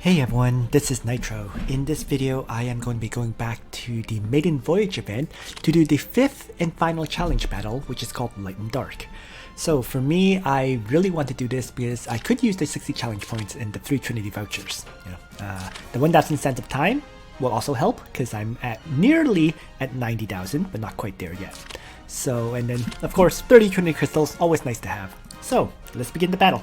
Hey everyone, this is Nitro. In this video, I am going to be going back to the Maiden Voyage event to do the 5th and final challenge battle, which is called Light and Dark. So for me, I really want to do this because I could use the 60 challenge points and the 3 Trinity vouchers. The 1,000 Sands of Time will also help because I'm nearly at 90,000, but not quite there yet. So, and then of course 30 Trinity crystals, always nice to have. So let's begin the battle.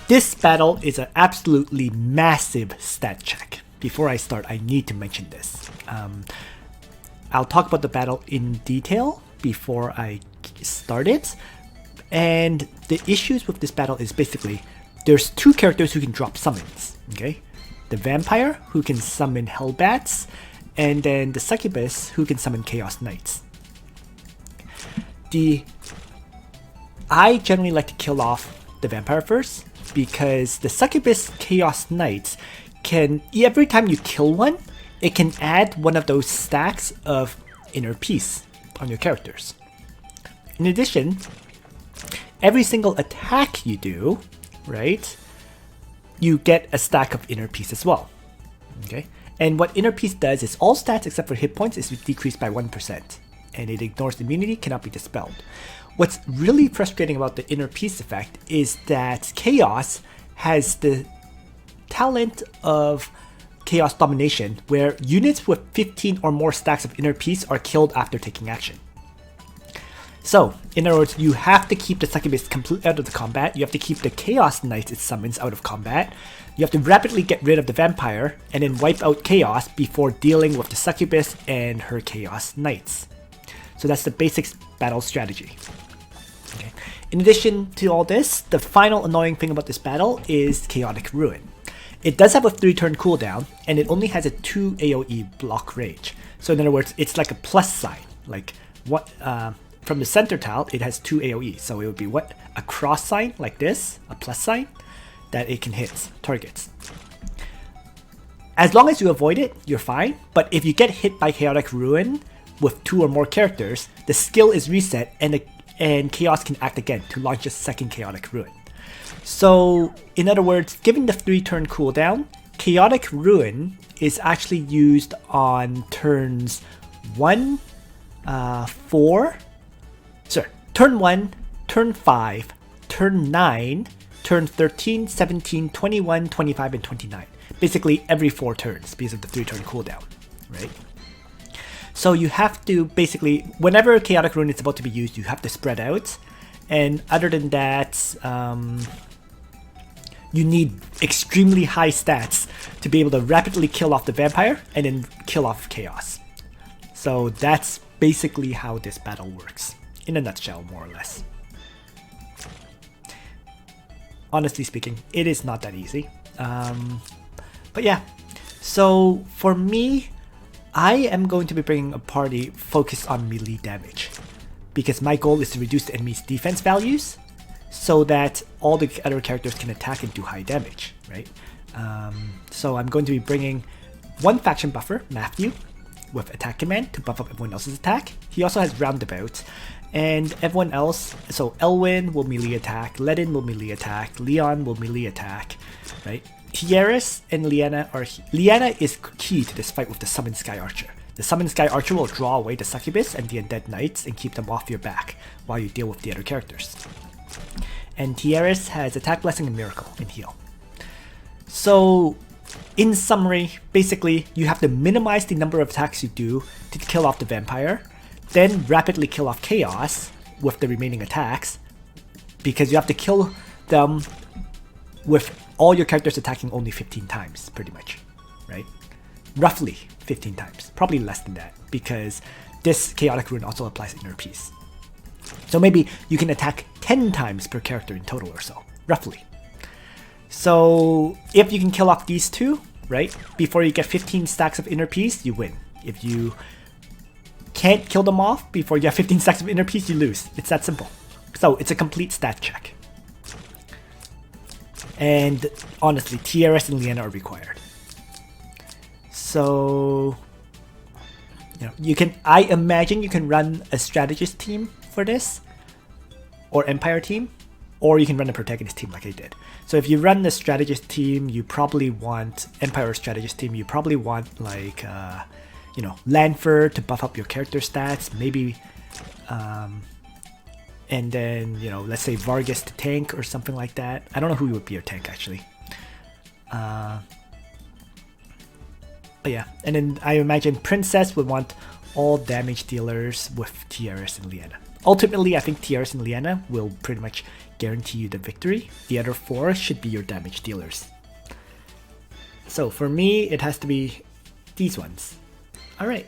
This battle is an absolutely massive stat check. Before I start, I need to mention this. I'll talk about the battle in detail before I start it. And the issues with this battle is basically, there's 2 characters who can drop summons, okay? The Vampire, who can summon Hellbats, and then the Succubus, who can summon Chaos Knights. I generally like to kill off the Vampire first, because the Succubus Chaos Knights can, every time you kill one, it can add one of those stacks of inner peace on your characters. In addition, every single attack you do, right, you get a stack of inner peace as well. Okay, and what inner peace does is all stats except for hit points is decreased by 1%, and it ignores immunity, cannot be dispelled. What's really frustrating about the inner peace effect is that Chaos has the talent of Chaos Domination, where units with 15 or more stacks of inner peace are killed after taking action. So, in other words, you have to keep the Succubus completely out of the combat, you have to keep the Chaos Knights it summons out of combat, you have to rapidly get rid of the Vampire, and then wipe out Chaos before dealing with the Succubus and her Chaos Knights. So that's the basic battle strategy. Okay. In addition to all this, the final annoying thing about this battle is Chaotic Ruin. It does have a 3-turn cooldown, and it only has a 2 AoE block range. So in other words, it's like a plus sign. Like what from the center tile, it has 2 AoE. So it would be what? A cross sign like this, a plus sign, that it can hit targets. As long as you avoid it, you're fine. But if you get hit by Chaotic Ruin with 2 or more characters, the skill is reset and Chaos can act again to launch a second Chaotic Ruin. So, in other words, given the 3-turn cooldown, Chaotic Ruin is actually used on turns 1, turn 1, turn 5, turn 9, turn 13, 17, 21, 25, and 29. Basically every 4 turns because of the 3-turn cooldown, right? So you have to basically, whenever Chaotic Ruin is about to be used, you have to spread out. And other than that, you need extremely high stats to be able to rapidly kill off the Vampire and then kill off Chaos. So that's basically how this battle works, in a nutshell, more or less. Honestly speaking, it is not that easy. But yeah, so for me, I am going to be bringing a party focused on melee damage, because my goal is to reduce the enemy's defense values so that all the other characters can attack and do high damage, right? So I'm going to be bringing one faction buffer, Matthew, with attack command to buff up everyone else's attack. He also has roundabout, and everyone else, so Elwin will melee attack, Ledin will melee attack, Leon will melee attack, right? Tiaris and Liana is key to this fight with the Summoned Sky Archer. The Summoned Sky Archer will draw away the Succubus and the Undead Knights and keep them off your back while you deal with the other characters. And Tiaris has Attack, Blessing, and Miracle, and Heal. So, in summary, basically, you have to minimize the number of attacks you do to kill off the Vampire, then rapidly kill off Chaos with the remaining attacks, because you have to kill them with all your characters attacking only 15 times, pretty much, right? Roughly 15 times, probably less than that, because this Chaotic Ruin also applies inner peace. So maybe you can attack 10 times per character in total or so, roughly. So if you can kill off these 2, right, before you get 15 stacks of inner peace, you win. If you can't kill them off before you have 15 stacks of inner peace, you lose. It's that simple. So it's a complete stat check. And honestly, Tiaris and Liana are required. So, I imagine you can run a strategist team for this, or Empire team, or you can run a protagonist team like I did. So if you run the strategist team, you probably want Empire strategist team. You probably want like you know, Lanfer to buff up your character stats, maybe, and then you know, let's say Vargas to tank or something like that. I don't know who would be your tank actually. But yeah, and then I imagine Princess would want all damage dealers with Tiaris and Liana. Ultimately, I think Tiaris and Liana will pretty much guarantee you the victory. The other 4 should be your damage dealers. So for me, it has to be these ones. Alright,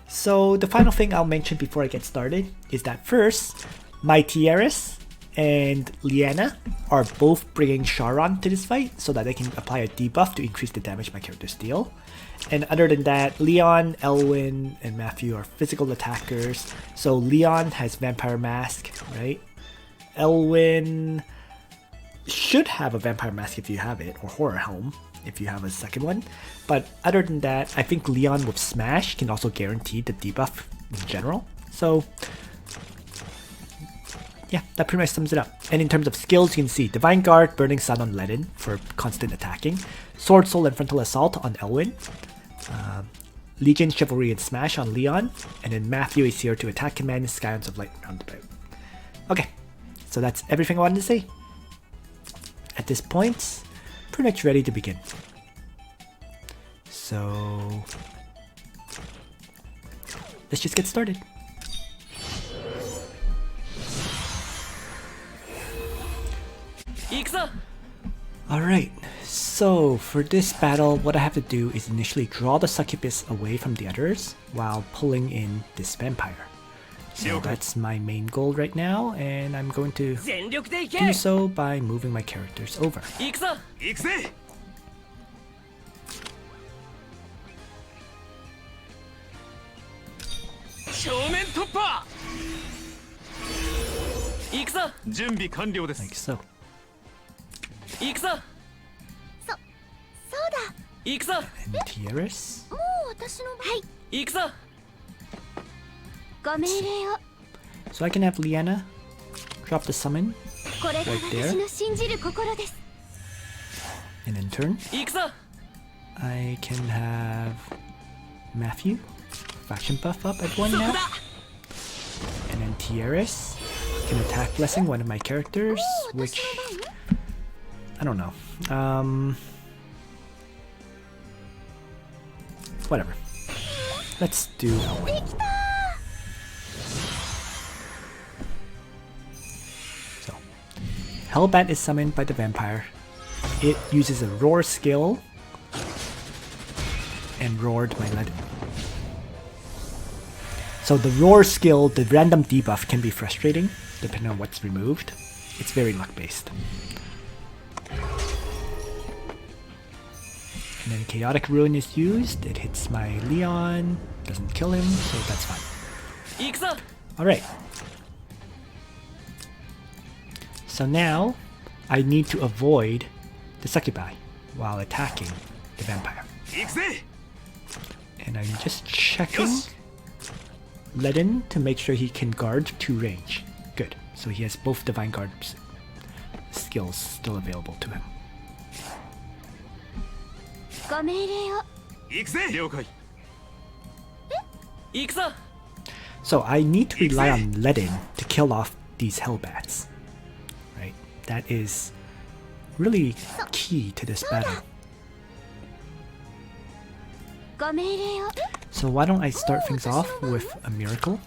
so the final thing I'll mention before I get started is that first, my Tiaris and Liana are both bringing Charon to this fight so that they can apply a debuff to increase the damage my characters deal. And other than that, Leon, Elwin, and Matthew are physical attackers. So Leon has Vampire Mask, right? Elwin should have a Vampire Mask if you have it, or Horror Helm if you have a second one. But other than that, I think Leon with Smash can also guarantee the debuff in general. So yeah, that pretty much sums it up. And in terms of skills, you can see Divine Guard, Burning Sun on Ledin for constant attacking, Sword Soul and Frontal Assault on Elwin, Legion, Chivalry, and Smash on Leon, and then Matthew is here to attack command Scions of Light roundabout. Okay, so that's everything I wanted to say. At this point, pretty much ready to begin. So let's just get started. Alright, so for this battle, what I have to do is initially draw the Succubus away from the others while pulling in this vampire. So that's my main goal right now, and I'm going to do so by moving my characters over. Like so. And Tiaris. So I can have Liana drop the summon right there. And in turn, I can have Matthew faction buff up everyone now. And then Tiaris can attack blessing one of my characters, which I don't know. Whatever. Let's do Elwin. So, Hellbat is summoned by the vampire. It uses a roar skill and roared my Ledin. So the roar skill, the random debuff can be frustrating depending on what's removed. It's very luck based. And then Chaotic Ruin is used, it hits my Leon, doesn't kill him, so that's fine. Alright. So now, I need to avoid the Succubi while attacking the vampire. And I'm just checking Ledin to make sure he can guard 2 range. Good, so he has both Divine Guard skills still available to him. So I need to rely on Ledin to kill off these Hellbats. Right? That is really key to this battle. So why don't I start things off with a miracle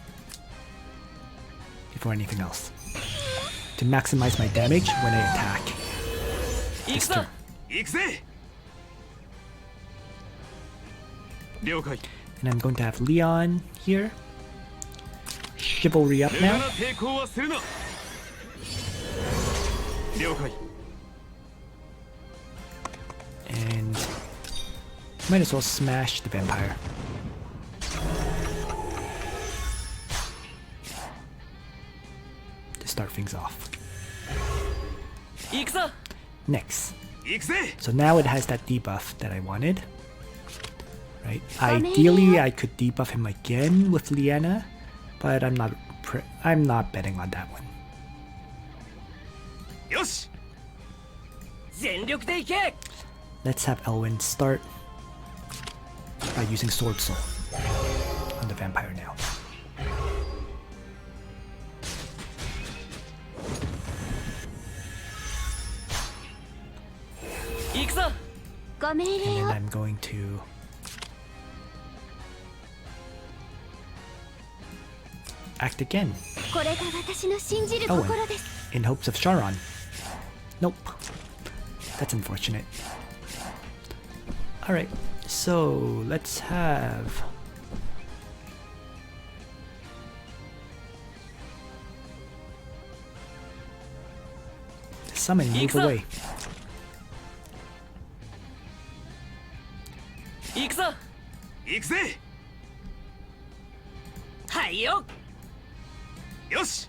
before anything else, to maximize my damage when I attack this turn. And I'm going to have Leon here. Chivalry up now. And might as well smash the vampire. To start things off. Next. So now it has that debuff that I wanted. Right? Ideally, I could debuff him again with Liana, but I'm not betting on that one. よし 全力でいけ Let's have Elwin start by using Sword Soul on the vampire now. 行くぞ ご命 And 令 then を I'm going to act again これが私の信じる Elwin 心です in hopes of Charon. Nope. That's unfortunate. Alright, so let's have the summon move away. 行くぞ行くぜはいよよし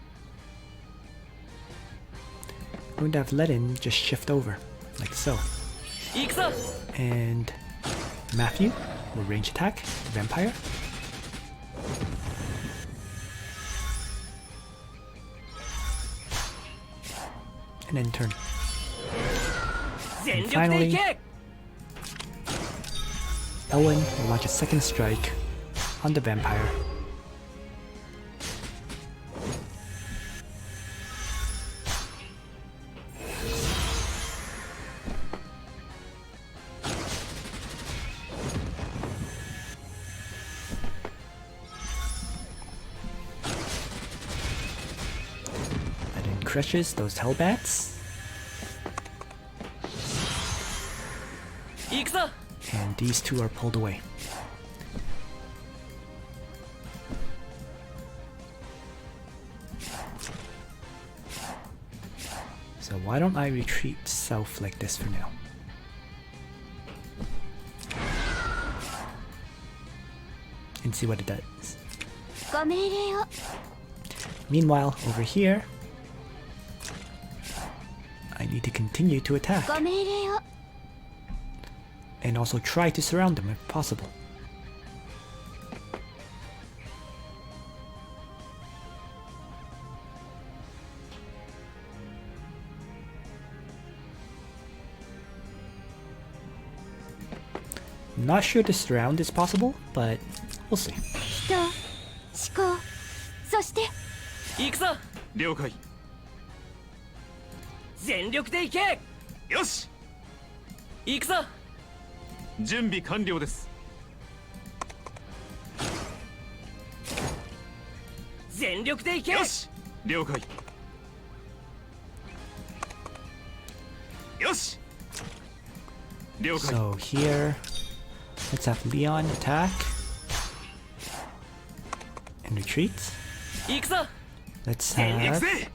I'm going to have Ledin just shift over, like so. 行くぞ And Matthew will range attack, vampire. And then turn. 全力でい finally- け Elwin will launch a second strike on the vampire. And then crushes those hellbats. 行くぞ And these two are pulled away. So why don't I retreat south like this for now? And see what it does. ご命令を Meanwhile, over here, I need to continue to attack ご命令を and also try to surround them if possible. Not sure the surround is possible, but we'll see. 人思考そして行くぞ了解全力でいけよし行くぞ準備完了です全力でいけよし了解よし了解 So here, let's have Leon attack and retreat. 行くぞ Let's 全力 have ぜ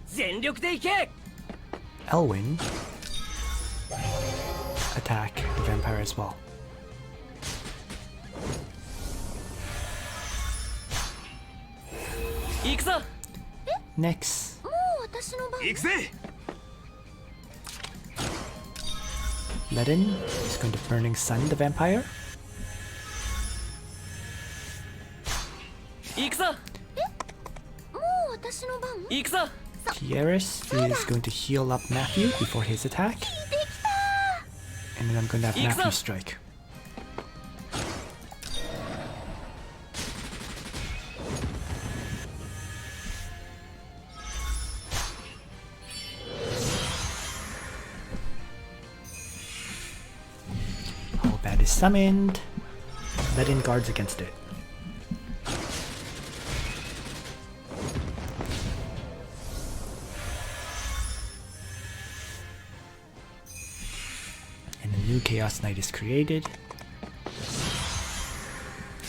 全力でいけ Elwin attack the vampire as well. 行くぞ Next, もう私の番行くぜ Ledin is going to Burning Sun the vampire. 行くぞもう私の番行くぞ Tiaris is going to heal up Matthew before his attack. And then I'm going to have Matthew strike. All bad is summoned. Ledin guards against it. And a new Chaos Knight is created.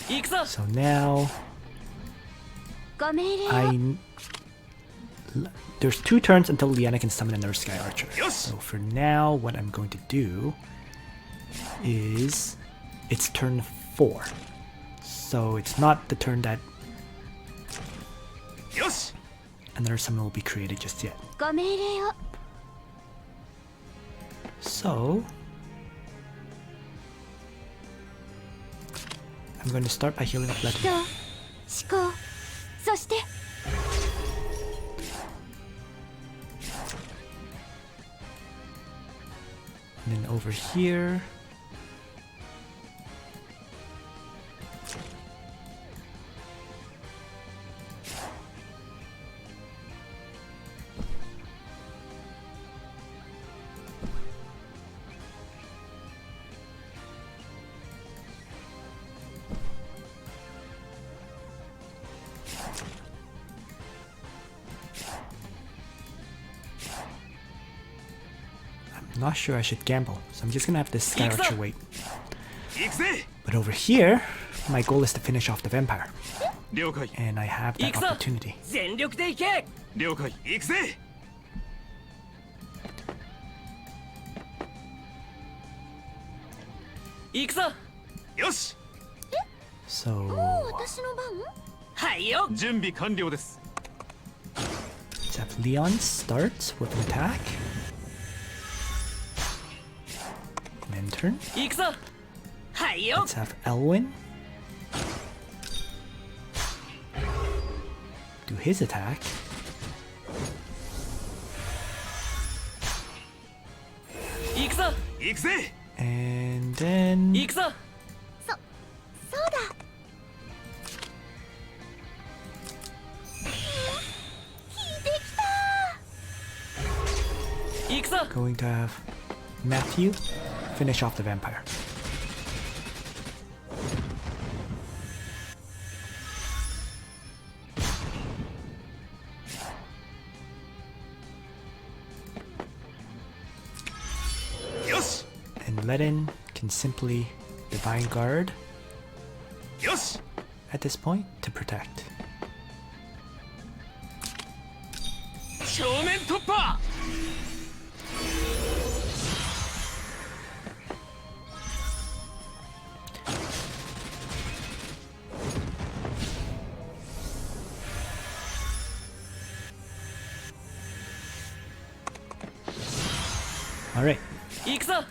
行くぞ So now ご命令を there's 2 turns until Liana can summon another Sky Archer. Yes. So for now, what I'm going to do is it's turn 4. So it's not the turn that よし another summon will be created just yet. ご命令を So I'm going to start by healing up 人 Ledin. 思考そして And then over here. Not sure I should gamble, so I'm just gonna have this Sky Archer wait. But over here, my goal is to finish off the vampire. And I have that opportunity. So let's have Leon start with an attack. And then turn. Let's have Elwin do his attack. And then going to have Matthew finish off the vampire. And Ledin can simply Divine Guard at this point to protect. Alright,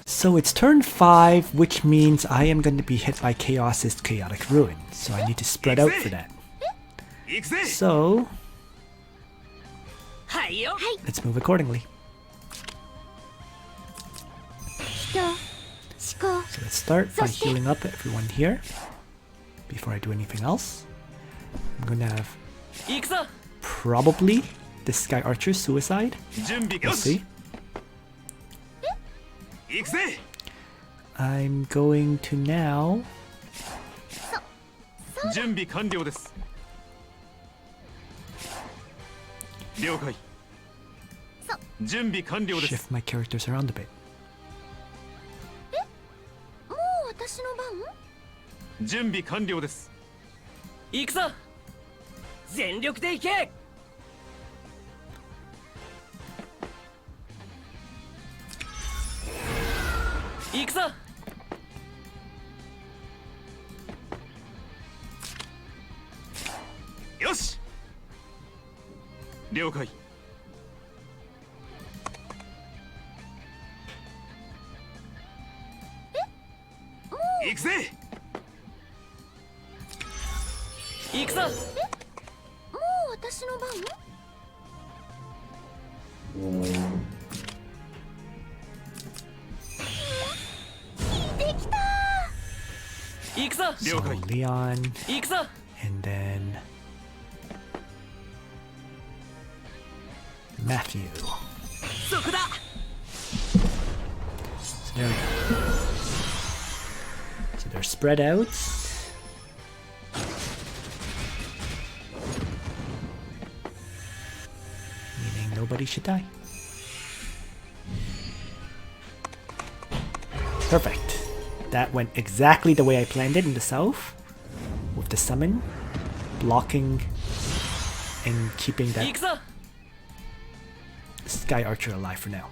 so it's turn 5, which means I am going to be hit by Chaos's Chaotic Ruin, so I need to spread out for that. So let's move accordingly. So let's start by healing up everyone here before I do anything else. I'm going to have probably the Sky Archer suicide. We'll see. I'm going to now shift my characters around a bit. So Leon, and then Matthew. So there we go. So they're spread out. Meaning nobody should die. Perfect. That went exactly the way I planned it in the south, with the summon blocking and keeping that Sky Archer alive for now.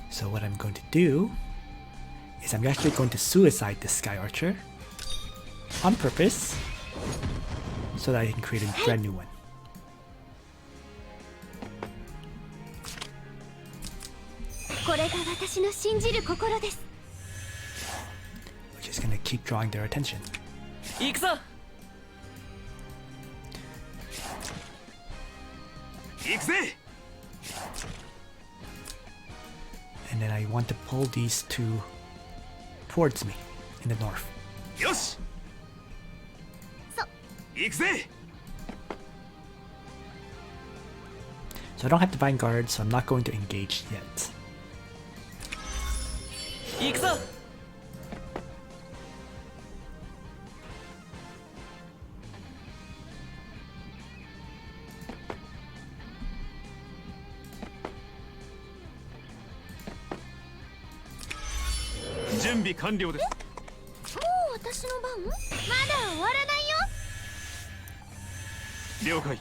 So what I'm going to do is I'm actually going to suicide this Sky Archer on purpose so that I can create a brand new one. keep drawing their attention. 行くぞ行くぜ And then I want to pull these two towards me in the north. よし行くぜ So I don't have Divine Guard, so I'm not going to engage yet. 行くぞ準備完了です もう私の番？まだ終わらないよ。了解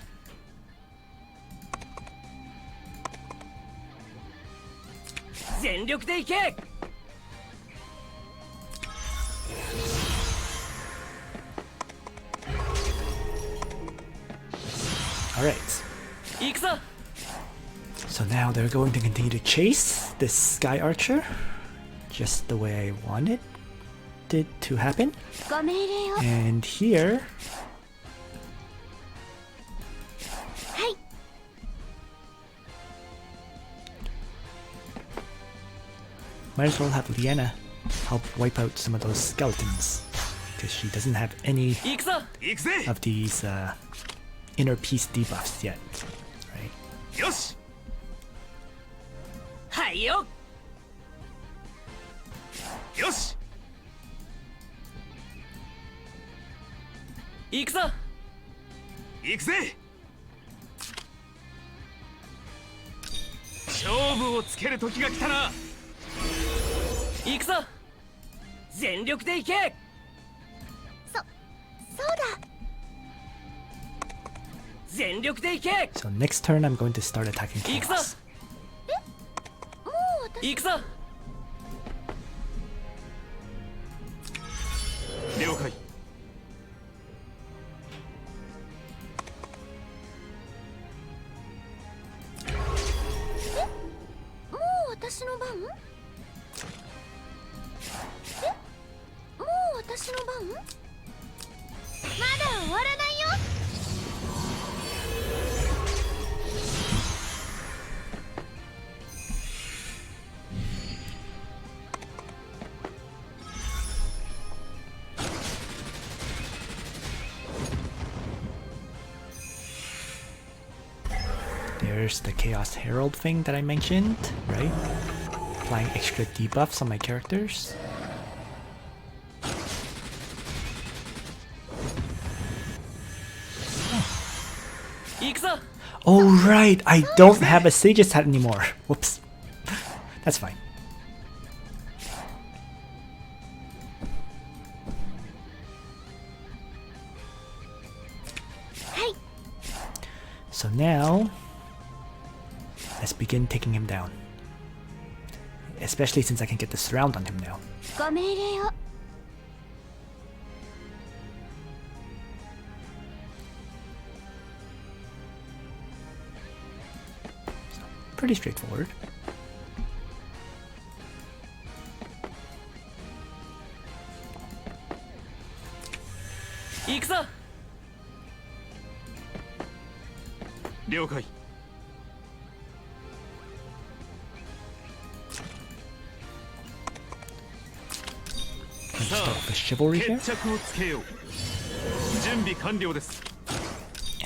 全力で行け Alright. 行くぞ So now they're going to continue to chase this Sky Archer. Just the way I wanted it to happen. ご命令を。 And here, はい。 might as well have Liana help wipe out some of those skeletons. Because she doesn't have any 行くぞ行くぜ of these inner peace debuffs yet. Right? よしはいよよし行くぞ行くぜ勝負をつける時が来たな行くぞ全力で行けそうだ。全力で行け So next turn I'm going to start attacking 行くぞ Chaos. もう私。行くぞ了解もう私の番？もう私の番？まだ終わらないよ。 There's the Chaos Herald thing that I mentioned, right? Applying extra debuffs on my characters. Oh right, I don't have a Sage's hat anymore. Whoops. That's fine. Hey. So now, let's begin taking him down. Especially since I can get the surround on him now. ご命令を。 Pretty straightforward. Let's start off with chivalry here. 決着をつけよう準備完了です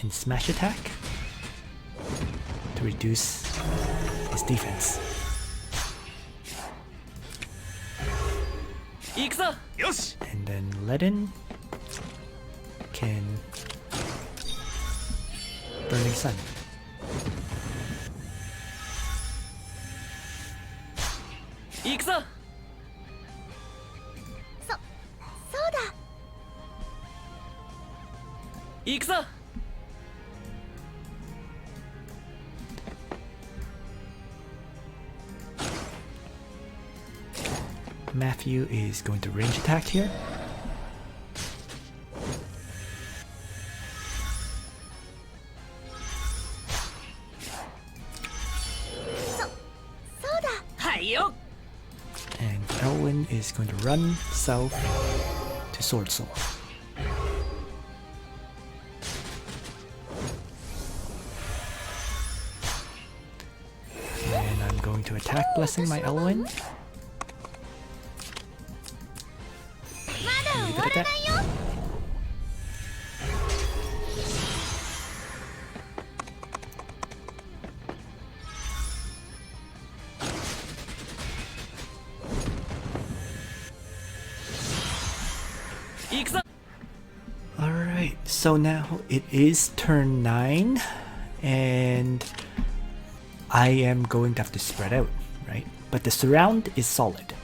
And smash attack to reduce his defense. 行くぞよし And then Ledin can Burning Sun.そうだ。 行くぞ Matthew is going to range attack here. And Elwin is going to run south to Sword Soul. And I'm going to attack Blessing my Elwin. Leave it at that. Alright, so now it is turn 9, and I am going to have to spread out, right? But the surround is solid.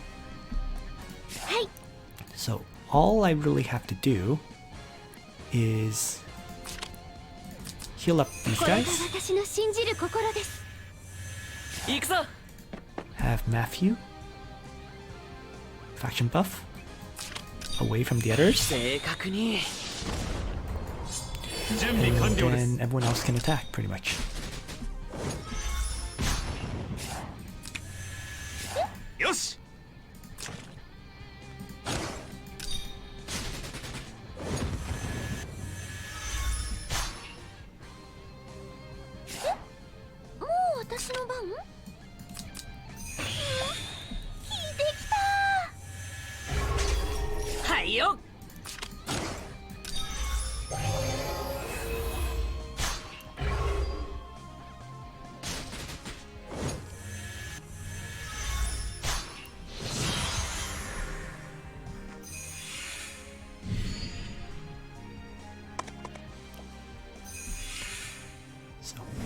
So all I really have to do is heal up these guys. Have Matthew faction buff away from the others. And then everyone else can attack, pretty much. Yosh!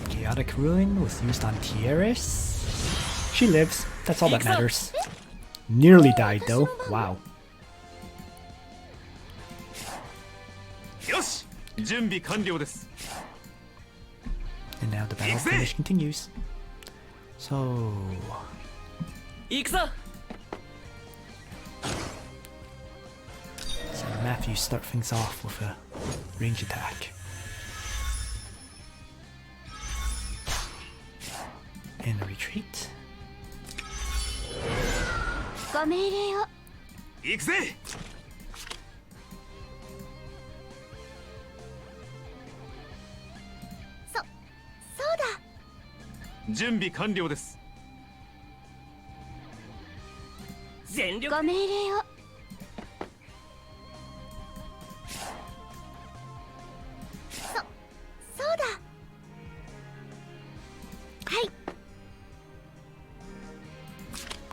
Chaotic Ruin was used on Tiaris. She lives, that's all that matters. Nearly died though, wow. And now the battle finish continues. So Matthew start things off with a range attack. And a retreat.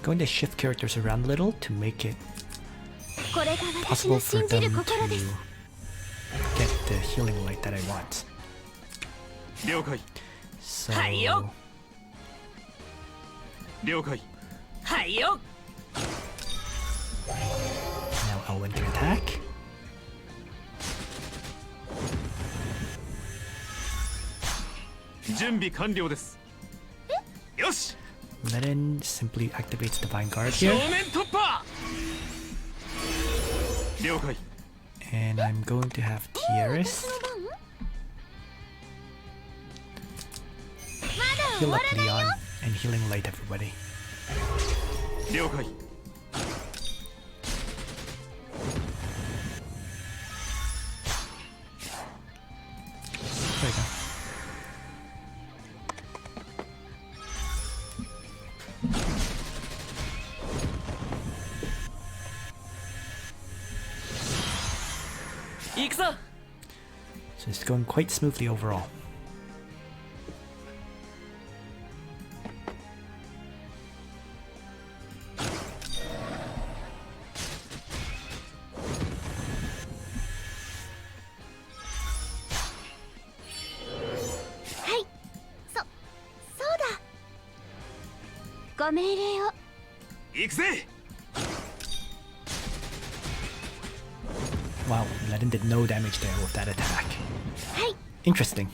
Going to shift characters around a little to make it possible for them to get the healing light that I want. So now Elwin can attack. Ledin simply activates Divine Guard here. And I'm going to have Tiaris heal up Leon and healing light everybody. There we go. So it's going quite smoothly overall. Wow, Ledin did no damage there with that attack. Interesting.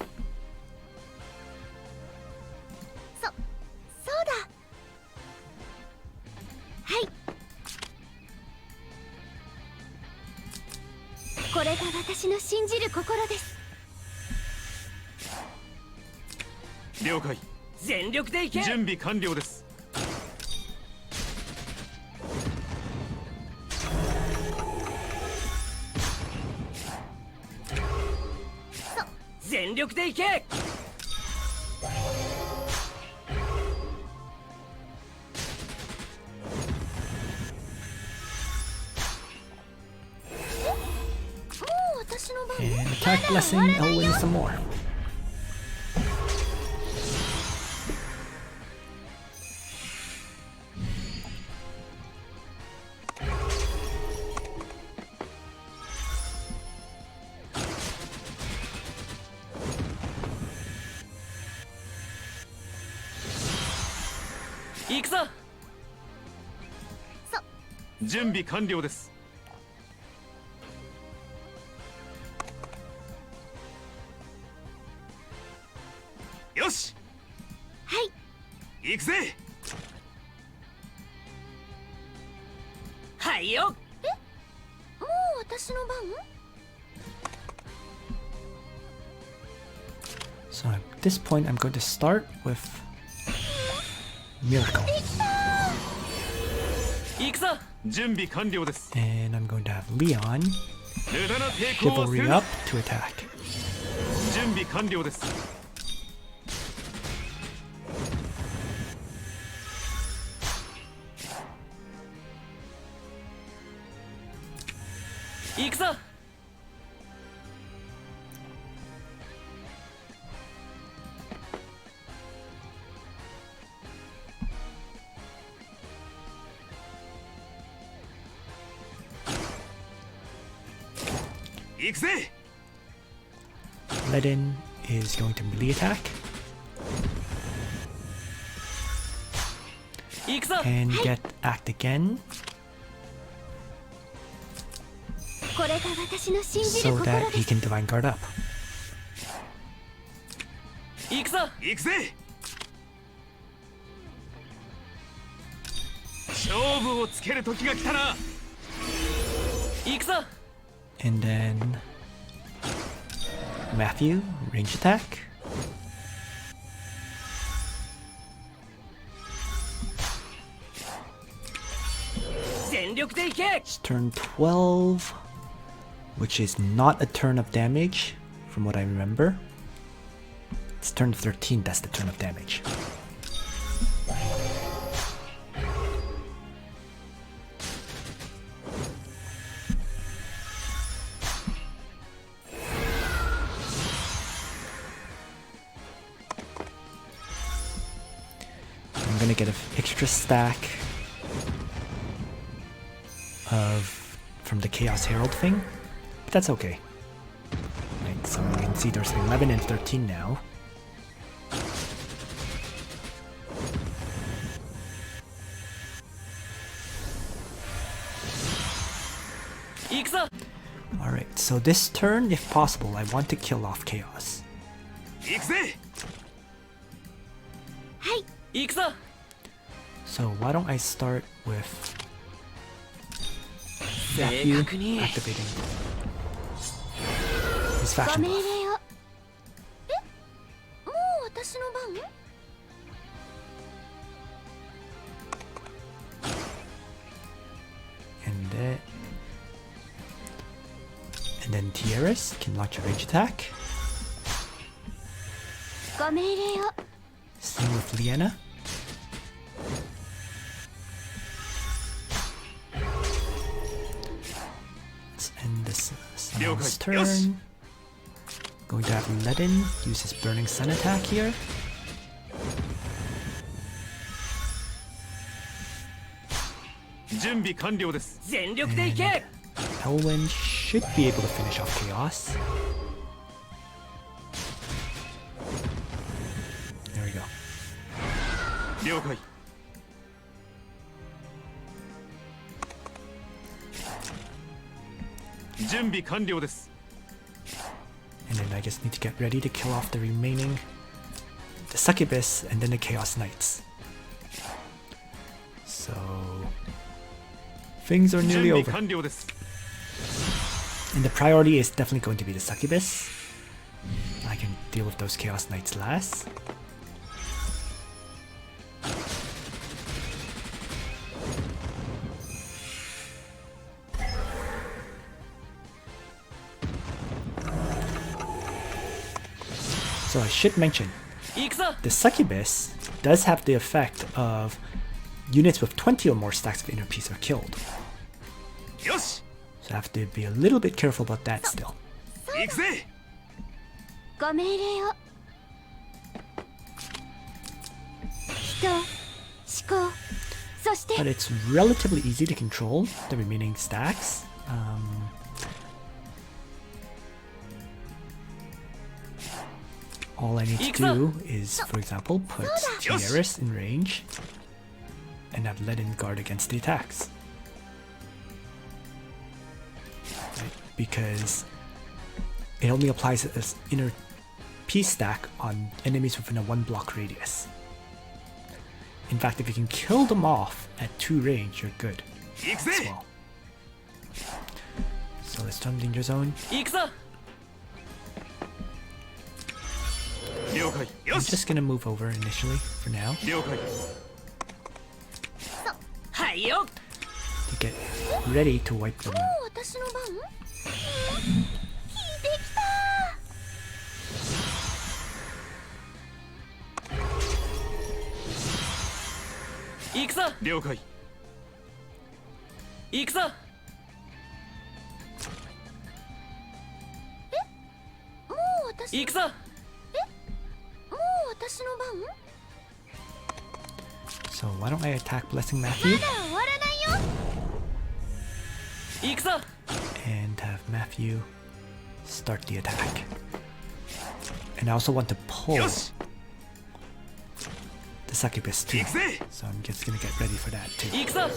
全力でいけ。And attack blessing Elwin some more. Ikuzo. 準備完了です。よし。はい。行くぜ。はいよ。もう私の番？ So at this point, I'm going to start with Miracle. 行くぞ。準備完了です。 And I'm going to have Leon 無駄な抵抗をする Chivalry な。 up to attack. 準備完了です。行くぞ。行くぜ。 Ledin is going to melee attack 行くぞ。 and get act again これが私の信じる so 心 that で he す。 can divine guard up. 行くぞ。行くぜ。勝負をつける時が来たな。行くぞ。 And then Matthew, range attack. 全力でいけ。 It's turn 12, which is not a turn of damage from what I remember. It's turn 13, that's the turn of damage. I'm gonna get an extra stack from the Chaos Herald thing, but that's okay. Right, so you can see there's 11 and 13 now. Alright, so this turn, if possible, I want to kill off Chaos. 行くぜ。はい。行くぞ。 So why don't I start with Matthew 正確に。 activating his ご faction 命令 buff. を。もう私の番？ And then Tiaris can launch a range attack. ご命令を。 Same with Liana. Let's end this someone's turn. Going to have Ledin use his Burning Sun attack here. And 全力でいけ。 Elwin should be able to finish off Chaos. There we go. 了解。準備完了です。 And then I just need to get ready to kill off the remaining the Succubus and then the Chaos Knights. So things are 準 nearly 備 over. 完了です。 And the priority is definitely going to be the Succubus. I can deal with those Chaos Knights last. So I should mention, 行くぞ the Succubus does have the effect of units with 20 or more stacks of inner peace are killed. よし So I have to be a little bit careful about that still. 行くぜご命令を人思考そして But it's relatively easy to control the remaining stacks. All I need to do is, for example, put Tiaris in range and have Ledin guard against the attacks. Right? Because it only applies as inner peace stack on enemies within a 1 block radius. In fact, if you can kill them off at 2 range, you're good 行く as ぜ well. So let's turn danger zone. 行くぞ 了解よ I'm し just gonna move over initially for now 了解はいよ to get ready to wipe them も out. う私の番聞いてきた 行くぞ 了解行くぞ もう私行くぞもう私の番 So why don't I attack Blessing Matthew まだ終わらないよ 行くぞ and have Matthew start the attack. And I also want to pull よし the Succubus too. 行くぜ So I'm just gonna get ready for that too. 行くぞ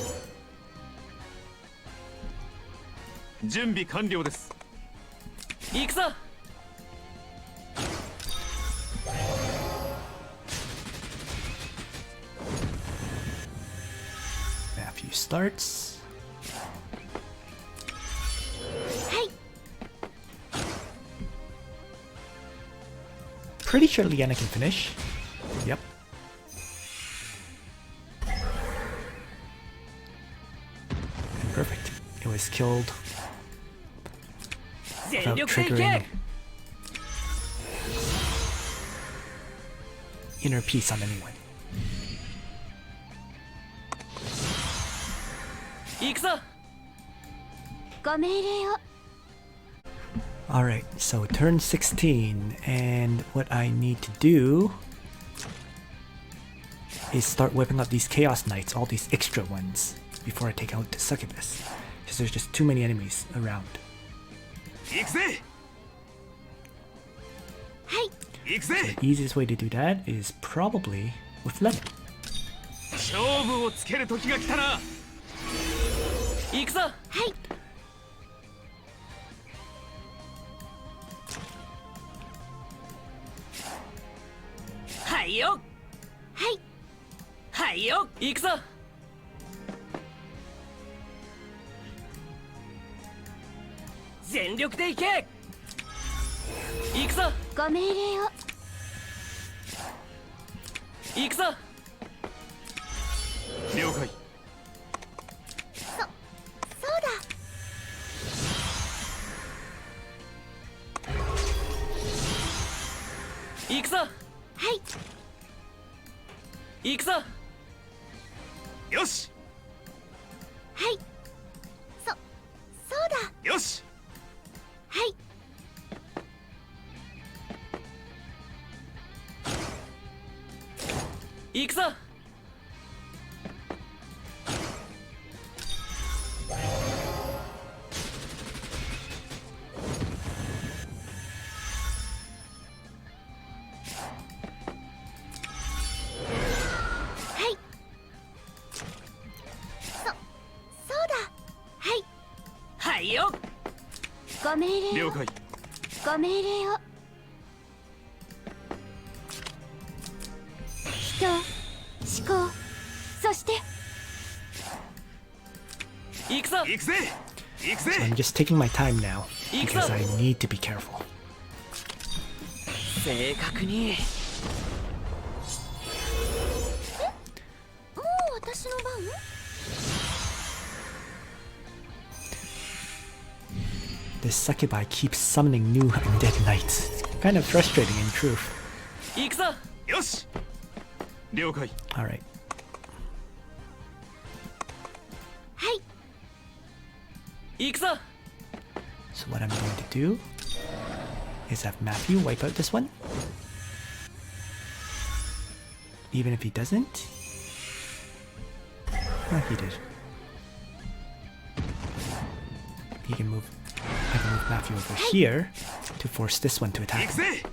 準備完了です行くぞ Matthew starts. はい Pretty sure Liana can finish. Yep. And perfect. It was killed 全 without 力でい triggering け inner peace on anyone. 行くぞ ご命令を Alright, so turn 16, and what I need to do is start whipping up these Chaos Knights, all these extra ones, before I take out the Succubus, because there's just too many enemies around. 行くぜはい 行くぜ The easiest way to do that is probably with Ledin. 勝負をつける時が来たな行くぞはいはいよはいはいよ行くぞ全力でいけ行くぞご命令を行くぞ了解そうだ行くぞはい行くぞよしはいそうだよしはい行くぞはいそうだはいはいよご命令を了解ご命令を人思考そして行くぞ行くぜ行くぜ So I'm just taking my time now, because I need to be careful. 正確にもう私の番 This Succubi keeps summoning new undead knights. It's kind of frustrating in truth. 行くぞ。よし了解 All right. はい。行くぞ。 So what I'm going to do is have Matthew wipe out this one. Even if he doesn't. Oh, he did. He can move. I can move Matthew over here to force this one to 行 attack. くぜ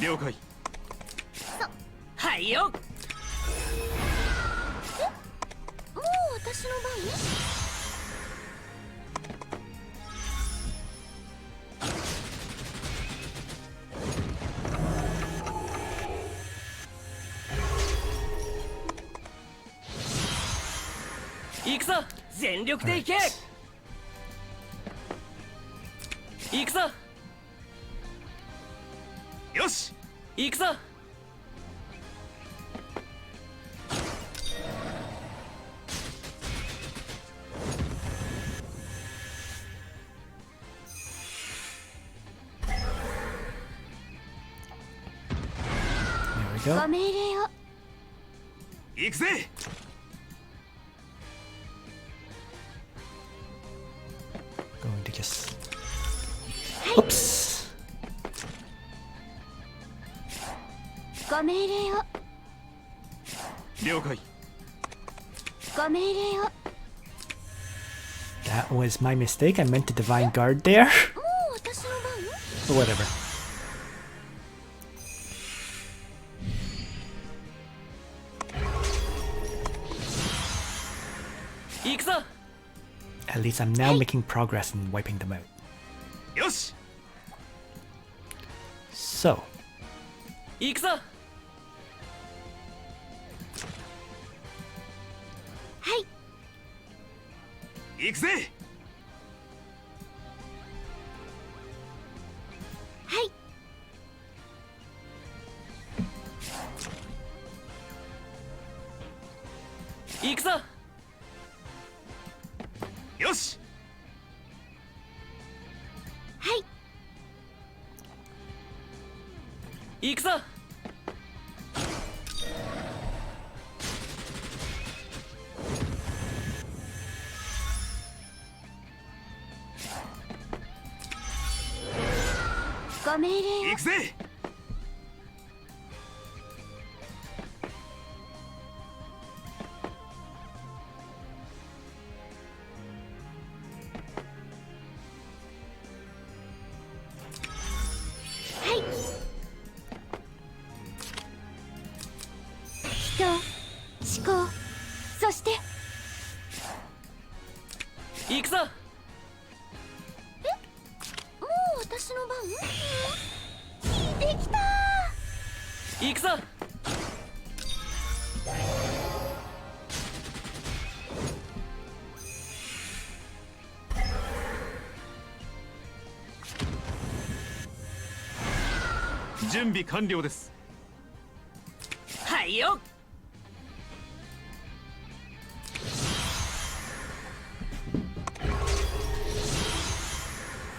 了解はいよ。もう私の番？行くぞ。全力で行け。行くぞ。よし行くぞ。There we ご go. 命令を。行くぜ Going to just. Oops. ご命令を。了解ご命令を。 That was my mistake. I meant to divine guard there. もう私の番？ But whatever. At least I'm now making progress in wiping them out. よし So, 行くぞ。はい。行くぜはい。行くぞ。よしはい。行くぞ。ご命令を。行くぜはい。人、思考、そして行くぞ。もう私の番？できたー。行くぞ。準備完了ですはいよ。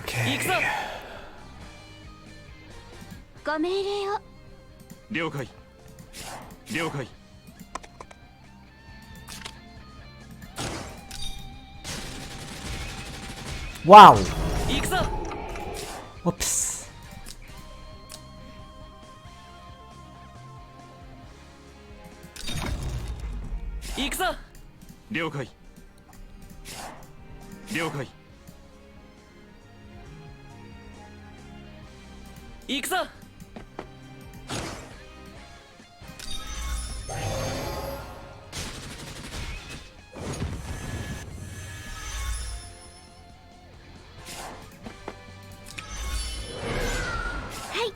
okay. 行くぞ。ご命令を。了解了解 Wow! 行くぞ。 Whoops. 行くぞ。了解了解行くぞ。はい。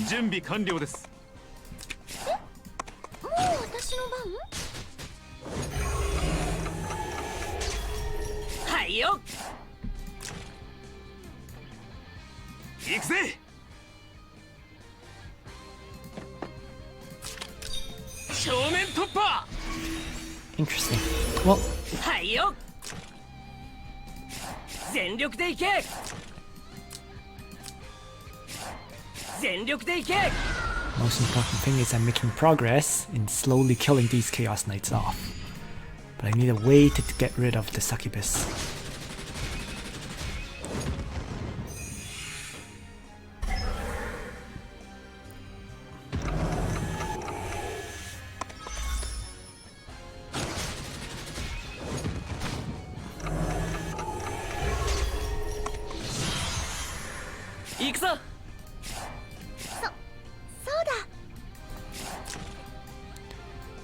準備完了ですもう私の番？はいよ。行くぜ正面突破 Interesting. Well, はいよ全力でいけ全力でいけ most important thing is I'm making progress in slowly killing these Chaos Knights off. But I need a way to get rid of the Succubus.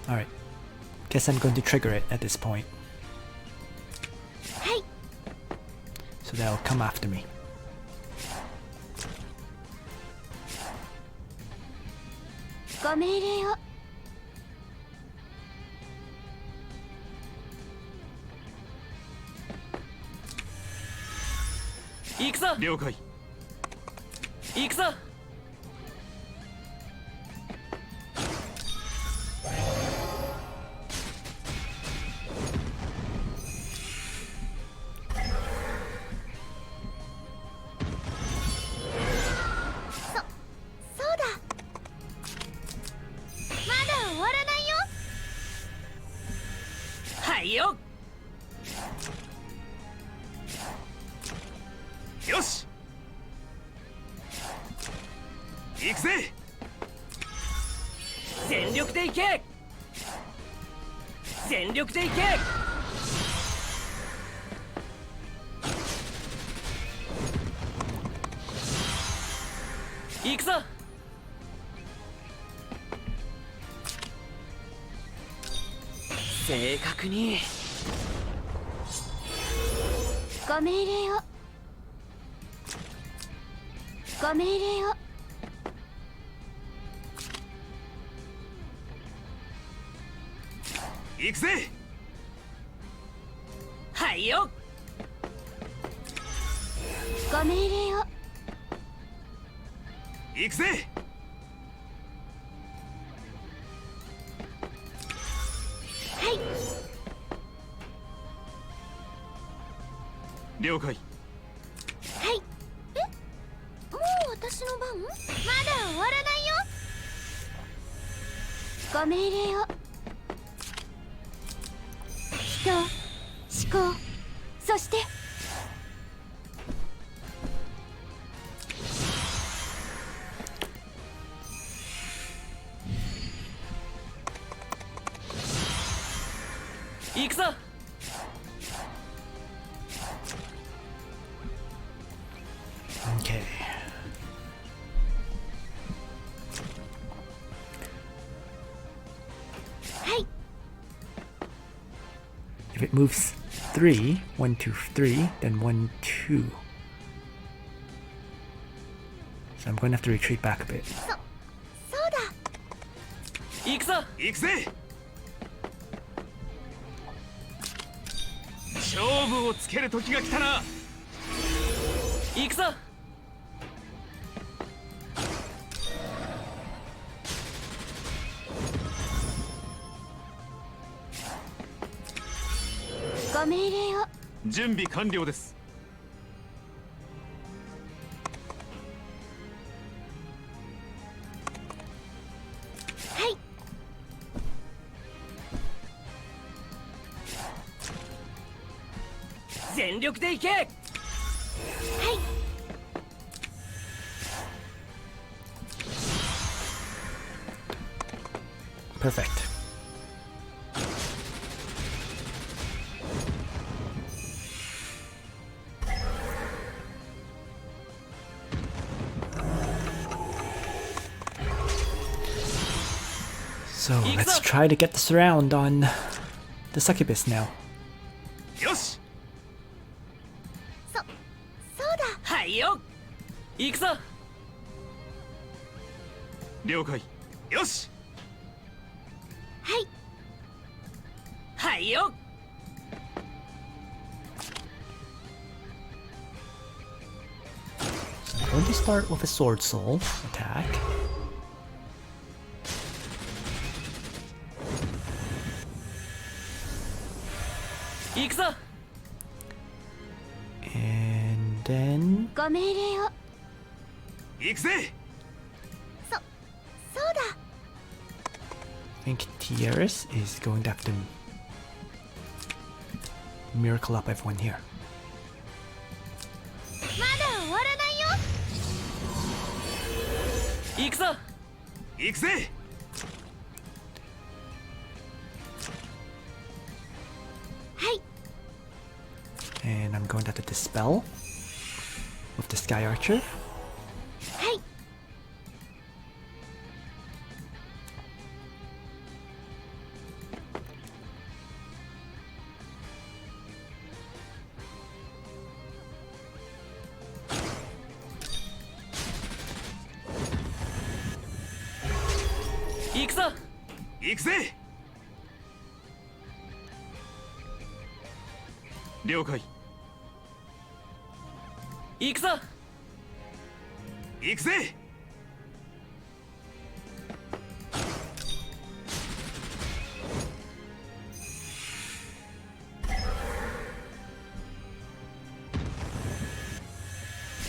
Alright. Guess I'm going to trigger it at this point. Hey. So they'll come after me. Ikuzo! 了解 Ikuzo! そうだまだ終わらないよはいよよし行くぜ全力でいけ全力でいけ行くぞ正確にご命令をご命令を行くぜはいよご命令を行くぜはい了解はいえもう私の番まだ終わらないよご命令を人思考そして行くぞ Okay. Hey. If it moves 3, 1, 2, 3, then 1, 2. So I'm going to have to retreat back a bit. そうだ行くぞ行くぜ勝負をつける時が来たな行くぞご命令を準備完了ですはい全力でいけはい Perfect. So let's try to get the surround on the Succubus now. よしそうだはいよ行くぞ了解よしはいはいよ So I'm going to start with a Sword Soul attack. then ご命令を。行くぜ。そうだ。 I think Tiaris is going to have to miracle up everyone here. まだ終わらないよ。行くぞ。行くぜ。はい。 And I'm going to have to dispel with the Sky Archer. はい。行くぞ。行くぜ。了解。行くぞ。行くぜ。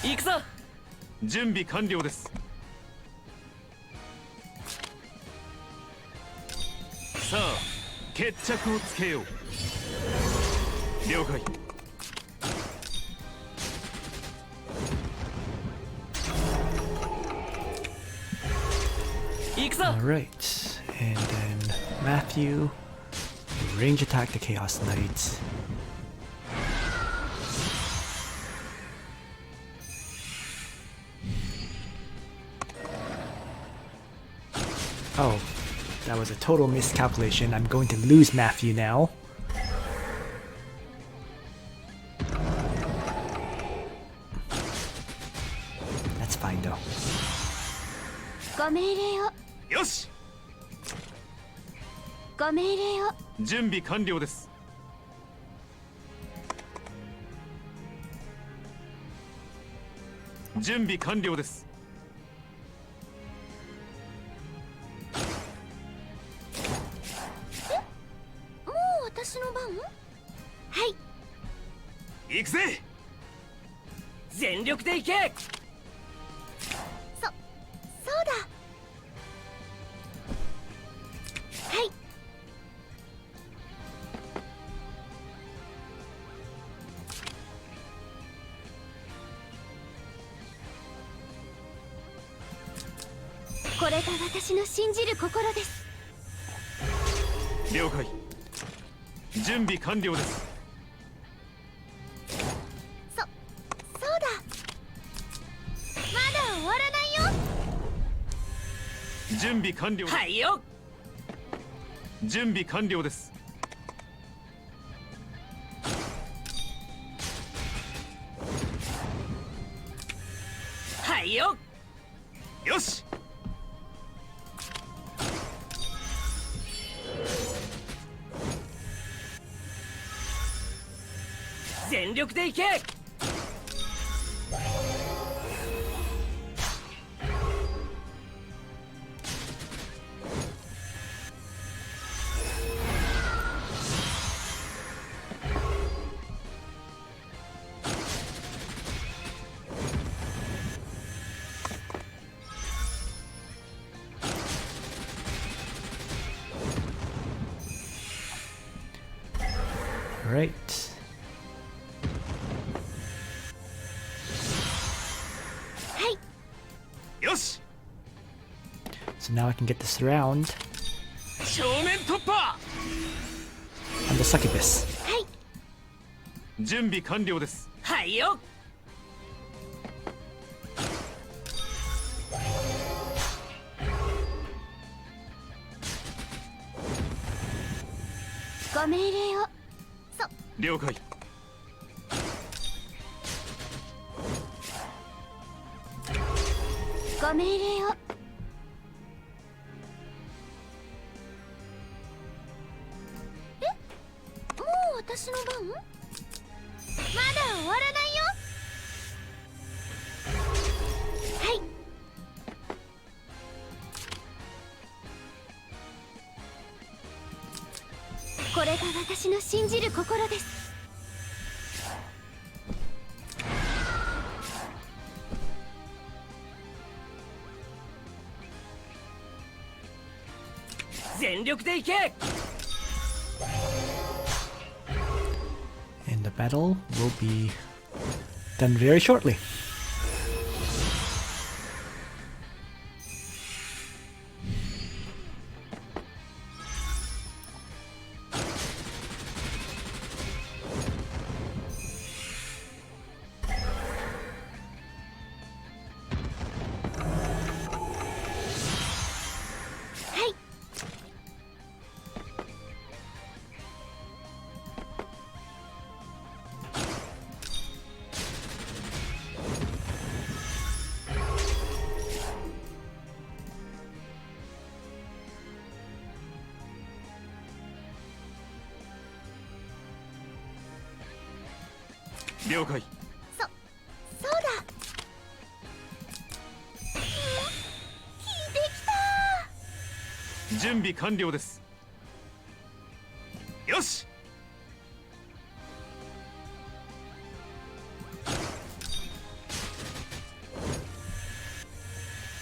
行くぞ。準備完了です。さあ決着をつけよう。了解。行くぞ。 Alright, and then Matthew, range attack the Chaos Knight. Oh, that was a total miscalculation. I'm going to lose Matthew now. That's fine though. ご命令を。よし。ご命令を。準備完了です。準備完了です。もう私の番？はい。行くぜ。全力で行け。そうだ。はい。これが私の信じる心です。了解。準備完了です。そうだ。まだ終わらないよ。準備完了。はいよ。準備完了です。はいよ。よし。全力で行け。Alright. So now I can get this round 正面突破。 on the Succubus. 準備完了です。はいよ。ご命令を。了解。ご命令を。もう私の番？まだ終わらないよ。はい。これが私の信じる心です。全力で行け And the battle will be done very shortly. L 了解。そうだ。聞いてきた。準備完了です。よし。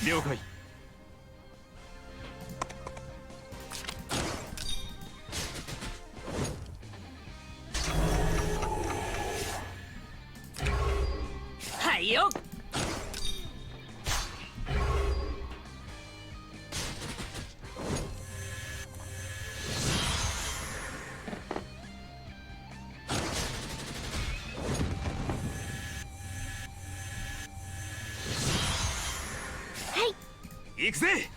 了解。はいよ行くぜ。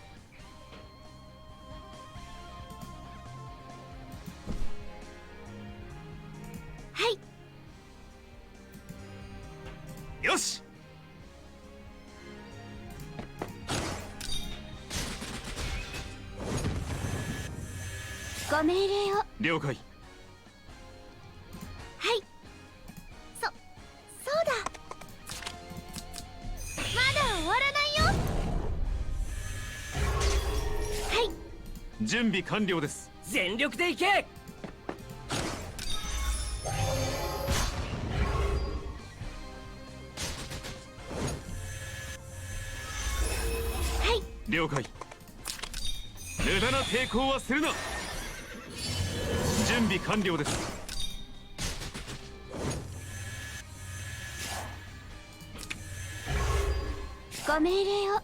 はい。よし。ご命令を。了解。はい。そうだ。まだ終わらないよ。はい。準備完了です。全力で行けはい。了解。無駄な抵抗はするな。準備完了です。ご命令を。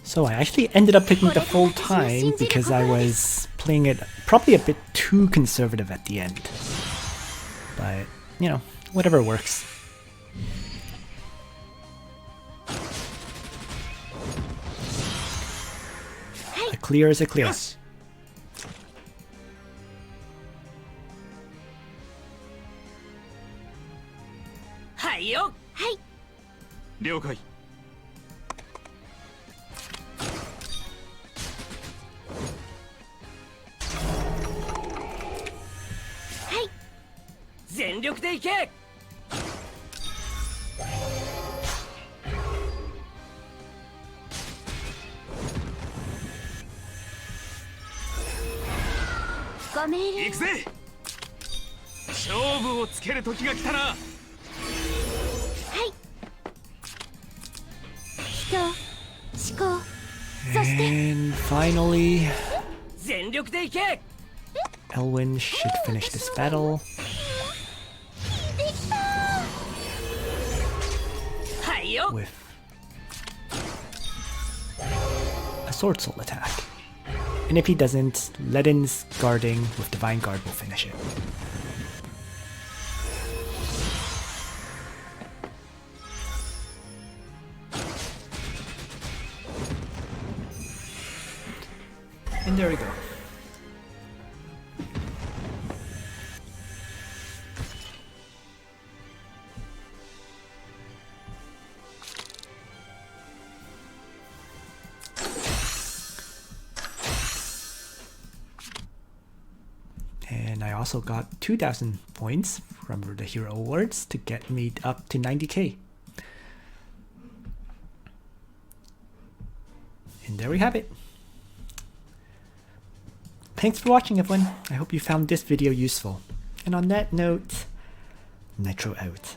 So I actually ended up picking the full time because I was playing it probably a bit too conservative at the end. But, you know, whatever works. A clear is a clear. よし。はいよはい。了解。全力で行けご命令。行くぜ。勝負をつける時が来たな。はい。人、思考、そして And finally, 全力で行け Elwin should finish this battle. できた。はいよ With a sword soul attack. And if he doesn't, Ledin's guarding with Divine Guard will finish it. And there we go. And I also got 2,000 points from the Hero Awards to get me up to 90k. And there we have it. Thanks for watching, everyone. I hope you found this video useful. And on that note, Nitro out.